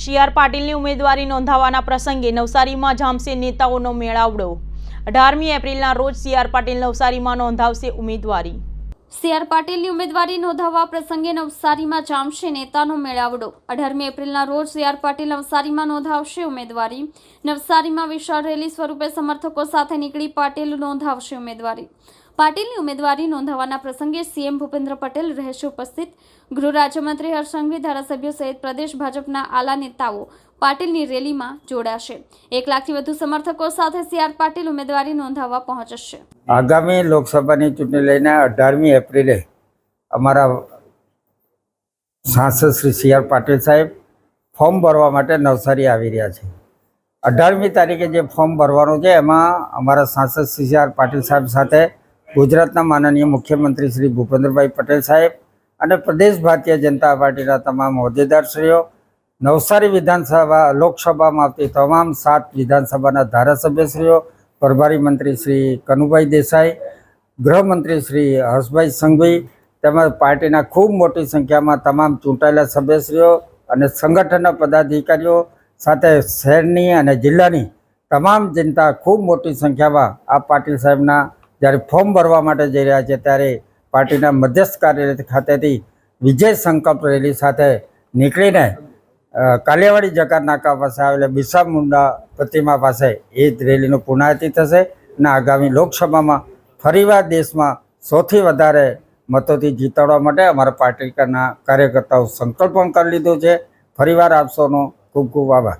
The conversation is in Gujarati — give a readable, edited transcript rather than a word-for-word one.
સી.આર. પાટીલની ઉમેદવારી નોંધાવવાના પ્રસંગે નવસારીમાં જામશે નેતાઓનો મેળાવડો। 18મી એપ્રિલના રોજ સી.આર. પાટીલ નવસારીમાં નોંધાવશે ઉમેદવારી। સી.આર. પાટીલની ઉમેદવારી નોંધાવવા પ્રસંગે નવસારીમાં જામશે નેતાનો મેળાવડો। 18મી એપ્રિલના રોજ સી.આર. પાટીલ નવસારીમાં નોંધાવશે ઉમેદવારી। નવસારીમાં વિશાળ રેલી સ્વરૂપે સમર્થકો સાથે નીકળી પાટીલ નોંધાવશે ઉમેદવારી। પાટીલની ઉમેદવારી નોંધાવવાના પ્રસંગે સીએમ ભૂપેન્દ્ર પટેલ રહેશે ઉપસ્થિત। ગૃહ રાજ્યમંત્રી હર્ષ સંઘવી, ધારાસભ્યો સહિત પ્રદેશ ભાજપના આલા નેતાઓ પાટીલની રેલીમાં જોડાશે। 1 લાખથી વધુ સમર્થકો સાથે સી.આર. પાટીલ ઉમેદવારી નોંધાવવા પહોંચશે। આગામી લોકસભાની ચૂંટણી લઈને 18મી એપ્રિલે અમારા સાંસદ શ્રી સી.આર. પાટીલ સાહેબ ફોર્મ ભરવા માટે નવસારી આવી રહ્યા છે। 18મી તારીખે જે ફોર્મ ભરવાનું છે એમાં અમારા સાંસદ શ્રી સી.આર. પાટીલ સાહેબ સાથે ગુજરાતના માનનીય મુખ્યમંત્રી શ્રી ભૂપેન્દ્રભાઈ પટેલ સાહેબ અને પ્રદેશ ભારતીય જનતા પાર્ટીના તમામ હોદ્દેદારશ્રીઓ, નવસારી વિધાનસભા લોકસભામાં આવતી તમામ 7 વિધાનસભાના ધારાસભ્યશ્રીઓ, પ્રભારી મંત્રી શ્રી કનુભાઈ દેસાઈ, ગૃહમંત્રી શ્રી હર્ષભાઈ સંઘવી તેમજ પાર્ટીના ખૂબ મોટી સંખ્યામાં તમામ ચૂંટાયેલા સભ્યશ્રીઓ અને સંગઠનના પદાધિકારીઓ સાથે શહેરની અને જિલ્લાની તમામ જનતા ખૂબ મોટી સંખ્યામાં આ પાટીલ સાહેબના જ્યારે ફોર્મ ભરવા માટે જઈ રહ્યા છે ત્યારે પાર્ટીના મધ્યસ્થ કાર્યાલય ખાતેથી વિજય સંકલ્પ રેલી સાથે નીકળીને કાલિયાવાડી જકાત નાકા પાસે આવેલા બિરસા મુંડા પ્રતિમા પાસે એ રેલીનું પૂર્ણાહુતિ થશે અને આગામી લોકસભામાં ફરીવાર દેશમાં સૌથી વધારે મતોથી જીતાડવા માટે અમારા પાર્ટીના કાર્યકર્તાઓ સંકલ્પ પણ કરી લીધો છે। ફરીવાર આપ સૌનો ખૂબ ખૂબ આભાર।